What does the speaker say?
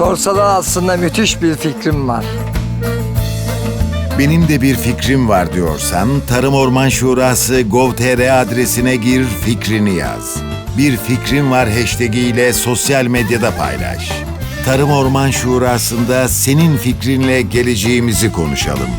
Sorsalar aslında müthiş bir fikrim var. Benim de bir fikrim var diyorsan Tarım Orman Şurası gov.tr adresine gir, fikrini yaz. Bir fikrim var hashtag ile sosyal medyada paylaş. Tarım Orman Şurası'nda senin fikrinle geleceğimizi konuşalım.